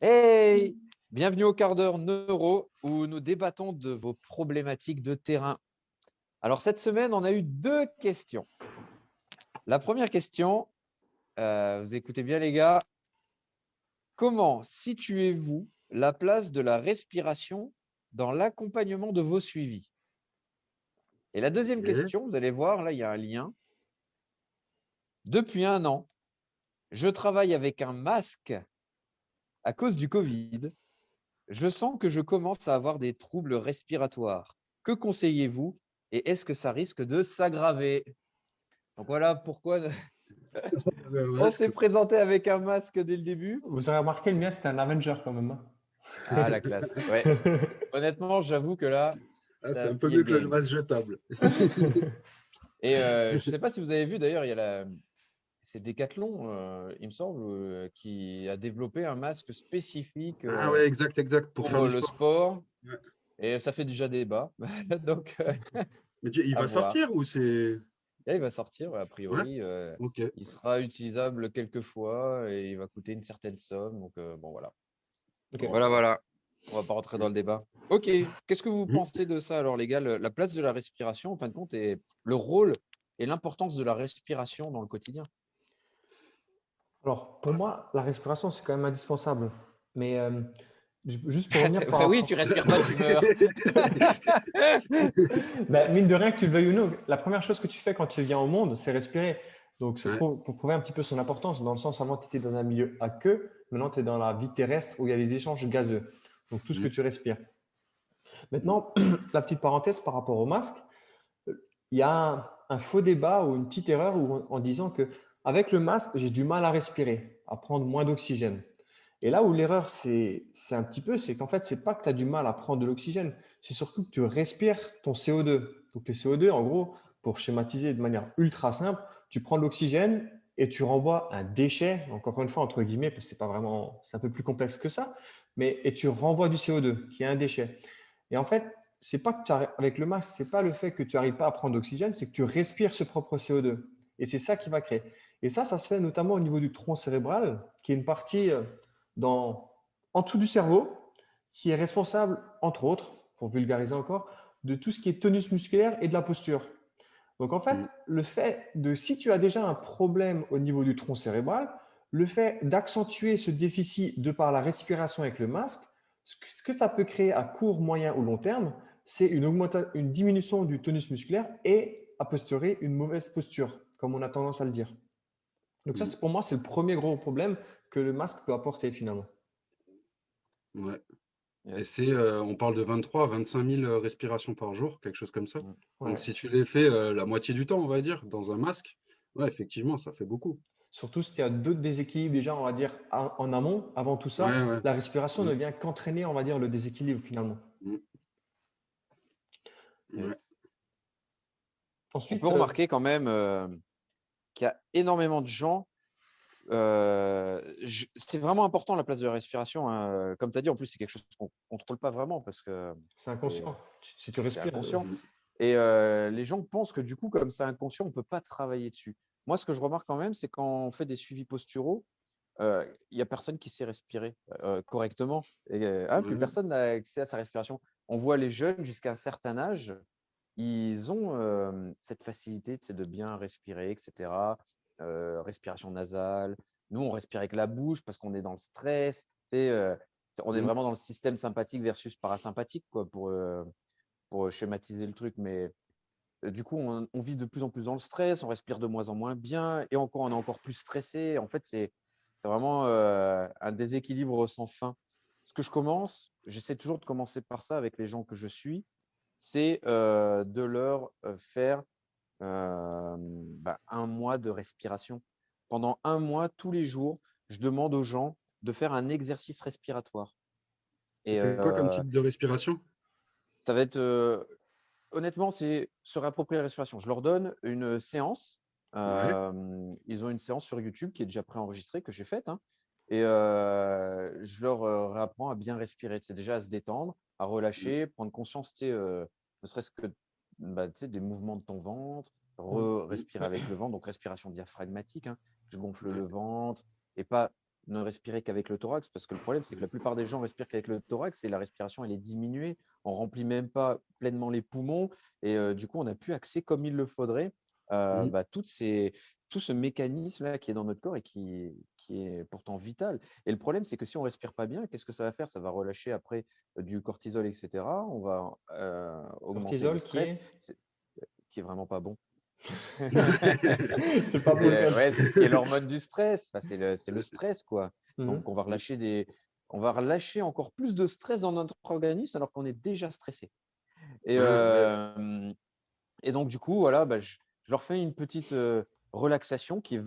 Hey! Bienvenue au quart d'heure neuro où nous débattons de vos problématiques de terrain. Alors cette semaine, on a eu 2 questions. La première question, vous écoutez bien les gars. Comment situez-vous la place de la respiration dans l'accompagnement de vos suivis? Et la deuxième OK. question, vous allez voir, là, il y a un lien. Depuis 1 an, je travaille avec un masque à cause du Covid. Je sens que je commence à avoir des troubles respiratoires. Que conseillez-vous et est-ce que ça risque de s'aggraver? Donc voilà pourquoi Le on s'est masque. présenté avec un masque dès le début. Vous avez remarqué, le mien, c'était un Avenger quand même, hein. Ah la classe, ouais. Honnêtement, j'avoue que là, Ah, tu c'est as un peu plié le mieux que le game. masque jetable. Et je ne sais pas si vous avez vu d'ailleurs, il y a c'est Decathlon, il me semble, qui a développé un masque spécifique, Ah ouais, exact, exact, pour faire pour du le sport. sport Ouais. et ça fait déjà débat. Donc Mais il à va voir. sortir ou c'est Là, il va sortir, ouais, a ouais? priori, OK. il sera utilisable quelques fois et il va coûter une certaine somme. Donc, bon, voilà. Ok. Bon, Voilà, bah, voilà. On va pas rentrer dans le débat. Ok. Qu'est-ce que vous mmh. pensez de ça, alors, les gars, la place de la respiration, en fin de compte, et le rôle et l'importance de la respiration dans le quotidien? Alors, pour moi, la respiration, c'est quand même indispensable. Mais juste pour revenir par Bah oui, tu rapport. respires pas, tu meurs. Mais mine de rien, que tu le veuilles ou non, la première chose que tu fais quand tu viens au monde, c'est respirer. Donc, c'est Ouais. pour prouver un petit peu son importance. Dans le sens, avant, tu étais dans un milieu à queue. Maintenant, tu es dans la vie terrestre où il y a des échanges gazeux. Donc, tout ce que Mmh. tu respires. Mmh. Maintenant, la petite parenthèse par rapport au masque, il y a un faux débat ou une petite erreur en disant que avec le masque, j'ai du mal à respirer, à prendre moins d'oxygène. Et là où l'erreur, c'est un petit peu, c'est qu'en fait, c'est pas que tu as du mal à prendre de l'oxygène, c'est surtout que tu respires ton CO2. Donc, le CO2, en gros, pour schématiser de manière ultra simple, tu prends de l'oxygène et tu renvoies un déchet, donc encore une fois, entre guillemets, parce que c'est pas vraiment, c'est un peu plus complexe que ça, mais et tu renvoies du CO2, qui est un déchet. Et en fait, c'est pas que avec le masque, c'est pas le fait que tu n'arrives pas à prendre d'oxygène, c'est que tu respires ce propre CO2. Et c'est ça qui va créer. Et ça se fait notamment au niveau du tronc cérébral, qui est une partie en dessous du cerveau, qui est responsable, entre autres, pour vulgariser encore, de tout ce qui est tonus musculaire et de la posture. Donc en fait, Mmh. le fait de, si tu as déjà un problème au niveau du tronc cérébral, le fait d'accentuer ce déficit de par la respiration avec le masque, ce que ça peut créer à court, moyen ou long terme, c'est une diminution du tonus musculaire et, a posteriori, une mauvaise posture, comme on a tendance à le dire. Donc ça, Mmh. pour moi, c'est le premier gros problème que le masque peut apporter finalement. Ouais. Et Yes. c'est, on parle de 23 à 25 000 respirations par jour, quelque chose comme ça. Mm. Donc Ouais. si tu les fais, la moitié du temps, on va dire, dans un masque, ouais, effectivement, ça fait beaucoup. Surtout s'il y a d'autres déséquilibres déjà, on va dire, en amont, avant tout Ouais, ça, ouais. la respiration Mmh. ne vient qu'entraîner, on va dire, le déséquilibre finalement. Mmh. Ouais. Yes. On peut Ensuite, remarquer quand même qu'il y a énormément de gens. C'est vraiment important la place de la respiration, hein. Comme tu as dit, en plus, c'est quelque chose qu'on ne contrôle pas vraiment parce que c'est c'est inconscient. Si tu c'est respires, inconscient. Mmh. Et les gens pensent que du coup, comme c'est inconscient, on ne peut pas travailler dessus. Moi, ce que je remarque quand même, c'est quand on fait des suivis posturaux, il n'y a personne qui sait respirer correctement. Et, plus Ouais. personne n'a accès à sa respiration. On voit les jeunes jusqu'à un certain âge, ils ont cette facilité, tu sais, de bien respirer, etc. Respiration nasale. Nous, on respire avec la bouche parce qu'on est dans le stress. Tu sais, on est Mmh. vraiment dans le système sympathique versus parasympathique, quoi, pour schématiser le truc. Mais du coup, on vit de plus en plus dans le stress, on respire de moins en moins bien et encore, on est encore plus stressé. En fait, c'est vraiment un déséquilibre sans fin. Ce que j'essaie toujours de commencer par ça avec les gens que je suis, c'est de leur faire 1 mois de respiration. Pendant 1 mois, tous les jours, je demande aux gens de faire un exercice respiratoire. Et Et c'est quoi comme type de respiration? ça va être, honnêtement, c'est se réapproprier la respiration. Je leur donne une séance. Ouais. Ils ont une séance sur YouTube qui est déjà préenregistrée, que j'ai faite, hein. Et je leur réapprends à bien respirer. C'est déjà à se détendre, à Mmh. relâcher, prendre conscience, ne serait-ce que des mouvements de ton ventre, Mmh. respirer avec le ventre, donc respiration diaphragmatique, hein. Je gonfle Ouais. le ventre et pas. ne respirer qu'avec le thorax, parce que le problème, c'est que la plupart des gens respirent qu'avec le thorax et la respiration, elle est diminuée. On ne remplit même pas pleinement les poumons et du coup, on n'a plus accès comme il le faudrait à tout ce mécanisme-là qui est dans notre corps et qui est pourtant vital. Et le problème, c'est que si on ne respire pas bien, qu'est-ce que ça va faire? Ça va relâcher après du cortisol, etc. On va augmenter le Cortisol qui stress, est… qui est vraiment pas bon. C'est pas pour le Ouais, c'est ce qui est code. l'hormone du stress. Enfin, c'est le stress, quoi. Donc, Mhm. on va relâcher encore plus de stress dans notre organisme alors qu'on est déjà stressé. Et, Ah, ouais. et donc, du coup, voilà, je leur fais une petite relaxation qui est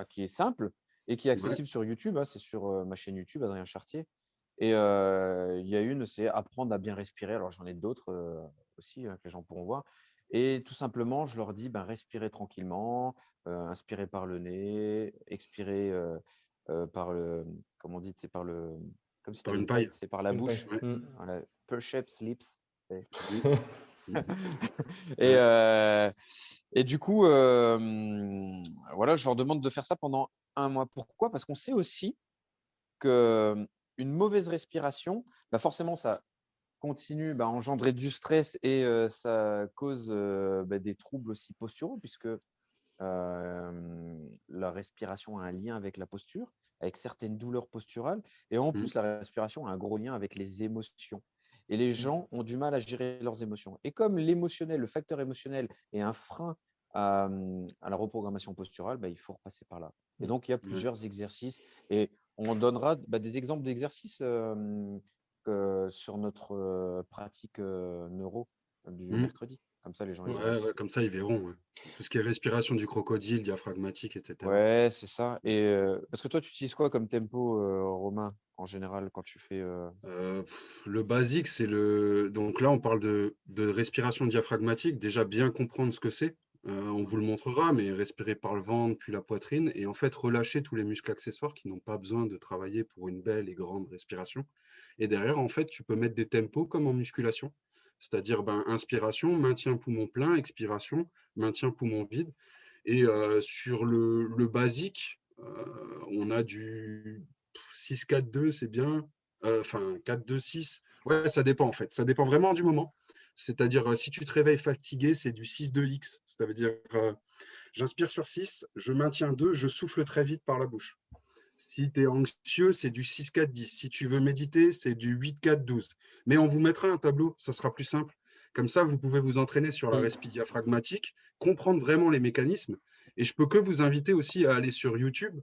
qui est simple et qui est Ouais. accessible sur YouTube. Hein. C'est sur ma chaîne YouTube, Adrien Chartier. Et il y a une, c'est apprendre à bien respirer. Alors, j'en ai d'autres aussi que les gens pourront voir. Et tout simplement, je leur dis, respirez tranquillement, inspirez par le nez, expirez par le, comment on dit, c'est par le, comme si tu Par avais une une paille. paille, c'est par la Une paille. bouche. Ouais. Mhm. Voilà, Perceps lips. Et, Mm, mm. et, Ouais. euh, et du coup, voilà, je leur demande de faire ça pendant un mois. Pourquoi? Parce qu'on sait aussi que une mauvaise respiration, forcément, ça continue à engendrer du stress et ça cause des troubles aussi posturaux, puisque la respiration a un lien avec la posture, avec certaines douleurs posturales. Et en Mm, plus, la respiration a un gros lien avec les émotions. Et les gens ont du mal à gérer leurs émotions. Et comme l'émotionnel, le facteur émotionnel est un frein à la reprogrammation posturale, il faut repasser par là. Et donc, il y a ouais. plusieurs exercices. Et on donnera des exemples d'exercices sur notre pratique neuro du Mm. mercredi. Comme ça, les gens ils Ouais, verront ouais, aussi. comme ça, ils verront. Ouais. Tout ce qui est respiration du crocodile, diaphragmatique, etc. Ouais, c'est ça. Et parce que toi, tu utilises quoi comme tempo, Romain, en général, quand tu fais Le basique, c'est le. Donc là, on parle de respiration diaphragmatique. Déjà, bien comprendre ce que c'est. On vous le montrera, mais respirer par le ventre, puis la poitrine, et en fait, relâcher tous les muscles accessoires qui n'ont pas besoin de travailler pour une belle et grande respiration. Et derrière, en fait, tu peux mettre des tempos comme en musculation. C'est-à-dire, inspiration, maintien poumon plein, expiration, maintien poumon vide. Et sur le basique, on a du 6-4-2, c'est bien. Enfin, 4-2-6. Ouais, ça dépend en fait. Ça dépend vraiment du moment. C'est-à-dire, si tu te réveilles fatigué, c'est du 6-2-X. Ça veut dire, j'inspire sur 6, je maintiens 2, je souffle très vite par la bouche. Si tu es anxieux, c'est du 6-4-10. Si tu veux méditer, c'est du 8-4-12. Mais on vous mettra un tableau, ça sera plus simple. Comme ça, vous pouvez vous entraîner sur la Mhm. respiration diaphragmatique, comprendre vraiment les mécanismes. Et je peux que vous inviter aussi à aller sur YouTube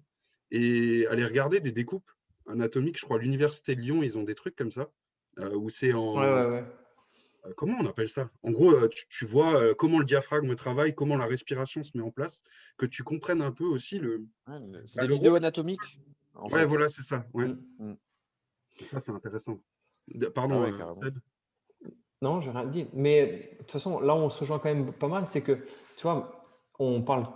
et aller regarder des découpes anatomiques. Je crois à l'Université de Lyon, ils ont des trucs comme ça, où c'est Ouais, en… ouais, ouais. comment on appelle ça? En gros, tu vois comment le diaphragme travaille, comment la respiration se met en place, que tu comprennes un peu aussi ouais, c'est des le vidéos rôle. anatomiques, en Ouais, fait. voilà, c'est ça. Ouais. Mhm. Mm. Et ça, c'est intéressant. Ah Pardon, ouais, carrément. Fred. Non, j'ai rien dit. Mais de toute façon, là où on se rejoint quand même pas mal, c'est que, tu vois, on parle de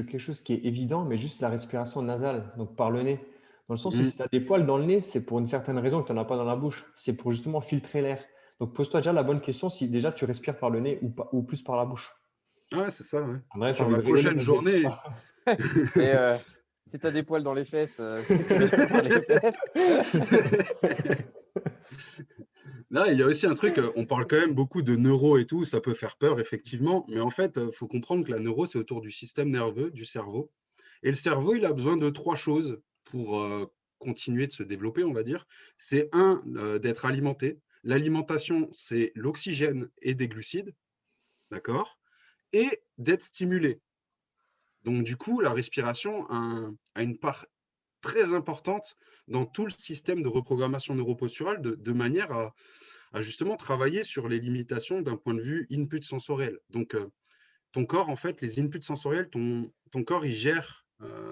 quelque chose qui est évident, mais juste la respiration nasale, donc par le nez. Dans le sens où Mm. si tu as des poils dans le nez, c'est pour une certaine raison que tu n'en as pas dans la bouche. C'est pour justement filtrer l'air. Donc pose-toi déjà la bonne question si déjà tu respires par le nez ou, pas, ou plus par la bouche. Ouais, c'est ça, ouais. En vrai, tu as Sur envie la de rigoler, prochaine vas-y. journée. Et si tu as des poils dans les fesses, tu respires par les fesses. Là, il y a aussi un truc, on parle quand même beaucoup de neuro et tout, ça peut faire peur, effectivement, mais en fait, il faut comprendre que la neuro, c'est autour du système nerveux, du cerveau. Et le cerveau, il a besoin de trois choses pour continuer de se développer, on va dire. C'est un, d'être alimenté. L'alimentation, c'est l'oxygène et des glucides, d'accord? Et d'être stimulé. Donc, du coup, la respiration a une part très importante dans tout le système de reprogrammation neuroposturale de manière à justement travailler sur les limitations d'un point de vue input sensoriel. Donc, ton corps, en fait, les inputs sensoriels, ton corps, il gère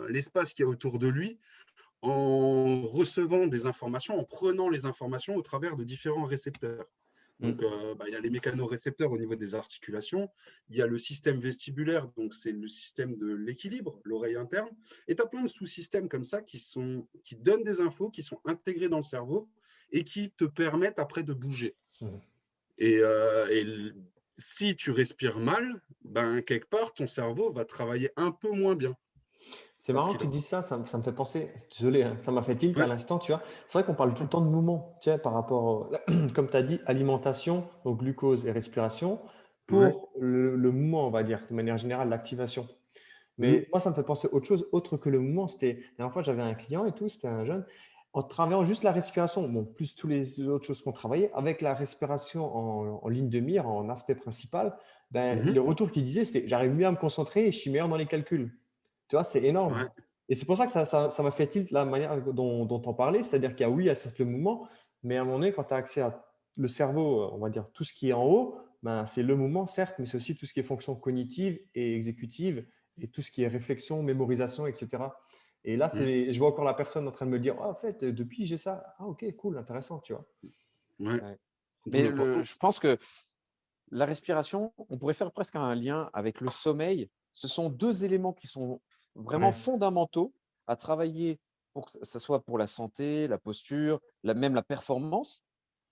l'espace qu'il y a autour de lui en recevant des informations, en prenant les informations au travers de différents récepteurs. Donc, Mm. il y a les mécanorécepteurs au niveau des articulations, il y a le système vestibulaire, donc c'est le système de l'équilibre, l'oreille interne, et tu as plein de sous-systèmes comme ça qui donnent des infos, qui sont intégrés dans le cerveau et qui te permettent après de bouger. Mm. Et si tu respires mal, quelque part, ton cerveau va travailler un peu moins bien. C'est Parce marrant que qu'il tu dis ça, ça me fait penser, désolé, hein, ça m'a fait tilt à ouais, l'instant, tu vois. C'est vrai qu'on parle tout le temps de mouvement, tu sais, par rapport, comme tu as dit, alimentation, donc glucose et respiration, ouais, pour le mouvement, on va dire, de manière générale, l'activation. mmh, Mais moi, ça me fait penser à autre chose, autre que le mouvement. C'était, la dernière fois, j'avais un client et tout, c'était un jeune, en travaillant juste la respiration, bon, plus toutes les autres choses qu'on travaillait, avec la respiration en ligne de mire, en aspect principal, ben, mmh, le retour qu'il disait, c'était j'arrive mieux à me concentrer et je suis meilleur dans les calculs. Tu vois, c'est énorme. ouais, Et c'est pour ça que ça m'a fait tilt la manière dont on parlait, c'est-à-dire qu'il y a oui, il y a certes le mouvement, mais à un moment donné, quand tu as accès à le cerveau, on va dire tout ce qui est en haut, ben, c'est le mouvement, certes, mais c'est aussi tout ce qui est fonction cognitive et exécutive et tout ce qui est réflexion, mémorisation, etc. Et là, mmh, je vois encore la personne en train de me dire, ah, en fait, depuis, j'ai ça. Ah, ok, cool, intéressant, tu vois. ouais, Ouais. d'où Mais l'importance. je pense que la respiration, on pourrait faire presque un lien avec le sommeil. Ce sont deux éléments qui sont vraiment Ouais. fondamentaux à travailler pour que ça soit pour la santé, la posture, même la performance.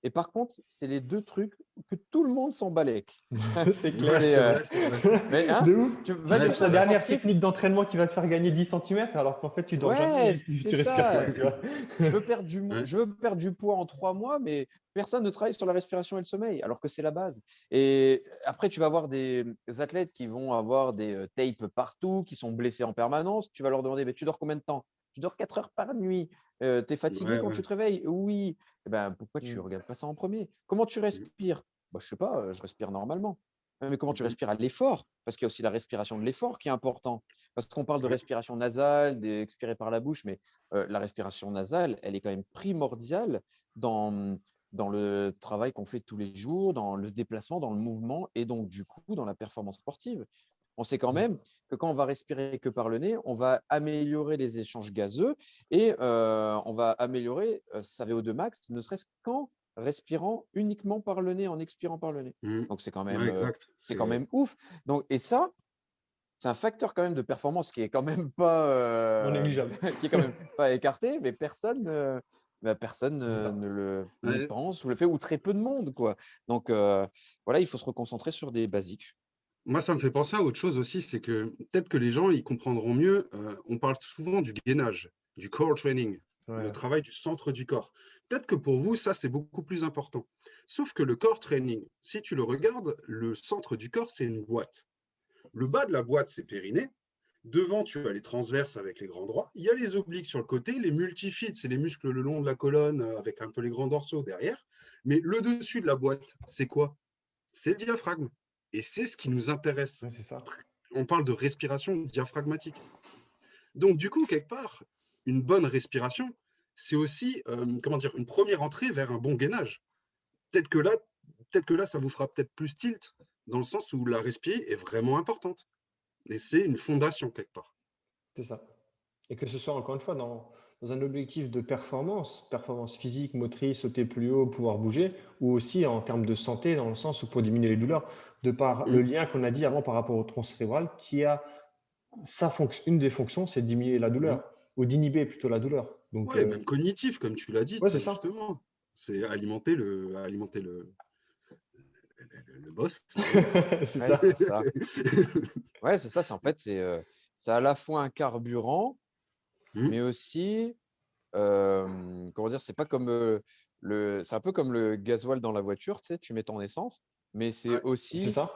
Et par contre, c'est les deux trucs que tout le monde s'en balèque. C'est Ouais, clair. C'est, c'est vrai, c'est vrai. mais hein, De ouf. va Tu Ouais, chez cherches c'est la un vrai. dernière sportif. technique d'entraînement qui va te faire gagner 10 centimètres alors qu'en fait, tu dors jamais Ouais, et tu c'est respires pas, Ouais, ça. tu vois. ouais, Je veux perdre du poids en 3 mois, mais personne ne travaille sur la respiration et le sommeil, alors que c'est la base. Et après, tu vas avoir des athlètes qui vont avoir des tapes partout, qui sont blessés en permanence. Tu vas leur demander, mais tu dors combien de temps? Je dors 4 heures par nuit. Tu es fatigué ouais, quand ouais. tu te réveilles? Oui. Eh ben, pourquoi tu ne Mm. regardes pas ça en premier? Comment tu Mmh, respires? Bah, je sais pas, je respire normalement. Mais comment tu mmh, respires à l'effort? Parce qu'il y a aussi la respiration de l'effort qui est important. Parce qu'on parle de ouais, respiration nasale, d'expirer par la bouche, mais la respiration nasale, elle est quand même primordiale dans, dans le travail qu'on fait tous les jours, dans le déplacement, dans le mouvement et donc du coup dans la performance sportive. On sait quand même que quand on va respirer que par le nez, on va améliorer les échanges gazeux et on va améliorer sa VO2 max, ne serait-ce qu'en respirant uniquement par le nez, en expirant par le nez. mmh, Donc ouais, exact. c'est quand même ouf. Donc, et ça, c'est un facteur quand même de performance qui est quand même pas, Non négligeable. qui est quand même pas écarté, mais personne C'est ça. n'y Ouais, pense ou le fait, ou très peu de monde, quoi. Donc, voilà, il faut se reconcentrer sur des basiques. moi, ça me fait penser à autre chose aussi, c'est que peut-être que les gens, ils comprendront mieux, on parle souvent du gainage, du core training, le Ouais. travail du centre du corps. Peut-être que pour vous, ça, c'est beaucoup plus important. Sauf que le core training, si tu le regardes, le centre du corps, c'est une boîte. Le bas de la boîte, c'est périnée. Devant, tu as les transverses avec les grands droits. Il y a les obliques sur le côté. Les multifid, c'est les muscles le long de la colonne avec un peu les grands dorsaux derrière. Mais le dessus de la boîte, c'est quoi? C'est le diaphragme. Et c'est ce qui nous intéresse. Ouais, c'est ça. On parle de respiration diaphragmatique. Donc, du coup, quelque part, une bonne respiration, c'est aussi comment dire, une première entrée vers un bon gainage. Peut-être que là, peut-être que là, ça vous fera peut-être plus tilt, dans le sens où la respi est vraiment importante. Et c'est une fondation quelque part. C'est ça. Et que ce soit encore une fois dans un objectif de performance, performance physique, motrice, sauter plus haut, pouvoir bouger, ou aussi en termes de santé, dans le sens où pour diminuer les douleurs, de par le Mmh, lien qu'on a dit avant par rapport au tronc cérébral, qui a sa fonction, une des fonctions, c'est de diminuer la mmh. douleur, ou d'inhiber plutôt la douleur. Donc, Ouais, même cognitif, comme tu l'as dit ouais, c'est très ça. justement. C'est alimenter le boss, l'ego. C'est Ouais, ça. c'est ça. Ouais, c'est ça. C'est en fait, c'est à la fois un carburant, Mmh, mais aussi, comment dire, c'est pas comme c'est un peu comme le gasoil dans la voiture, tu sais, tu mets ton essence, mais c'est ouais. C'est aussi, ça.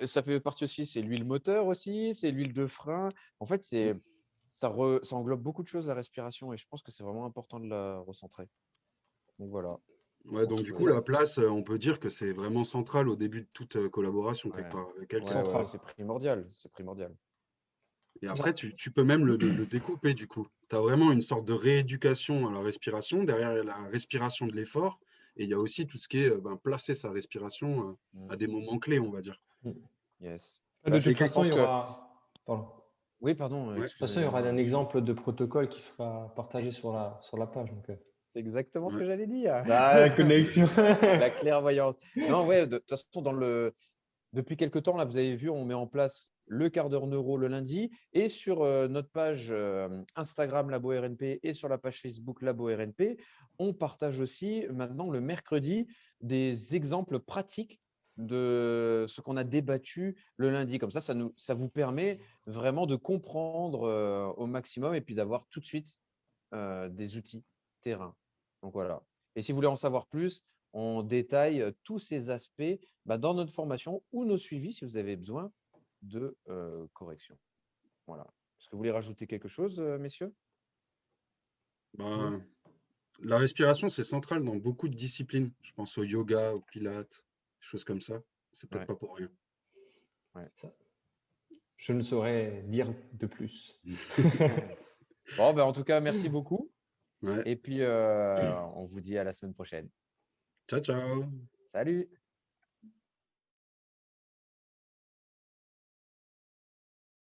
ça fait partie aussi, c'est l'huile moteur aussi, c'est l'huile de frein. En fait, Mmh. ça englobe beaucoup de choses, la respiration, et je pense que c'est vraiment important de la recentrer. Donc voilà, je Ouais, donc pense du que coup, la place, on peut dire que c'est vraiment central au début de toute collaboration quelque ouais, part avec quelqu'un. ouais, Central. c'est primordial, c'est primordial. Et C'est après, ça. tu peux même le découper du coup. Tu as vraiment une sorte de rééducation à la respiration, derrière la respiration de l'effort. Et il y a aussi tout ce qui est ben, placer sa respiration Mm, à des moments clés, on va dire. Mm. yes. De Bah, toute Et je façon, il pense y que aura. Pardon. oui, pardon, ouais, De toute façon, il y aura excusez-moi, un monsieur. exemple de protocole qui sera partagé sur la page. Donc, C'est exactement ce ouais. que j'allais dire. ah, la connexion. La clairvoyance. Non, ouais, de toute façon, depuis quelques temps, là, vous avez vu, on met en place le quart d'heure neuro le lundi et sur notre page Instagram Labo RNP et sur la page Facebook Labo RNP, on partage aussi maintenant le mercredi des exemples pratiques de ce qu'on a débattu le lundi. Comme ça vous permet vraiment de comprendre au maximum et puis d'avoir tout de suite des outils terrain. Donc voilà. Et si vous voulez en savoir plus, on détaille tous ces aspects dans notre formation ou nos suivis si vous avez besoin de correction. Voilà. Est-ce que vous voulez rajouter quelque chose, messieurs? Bah, la respiration, c'est central dans beaucoup de disciplines. Je pense au yoga, au pilates, des choses comme ça. C'est peut-être Ouais. pas pour rien. Je ne saurais dire de plus. Bon, en tout cas, merci beaucoup. Ouais. Et puis, on vous dit à la semaine prochaine. Ciao, ciao. Salut!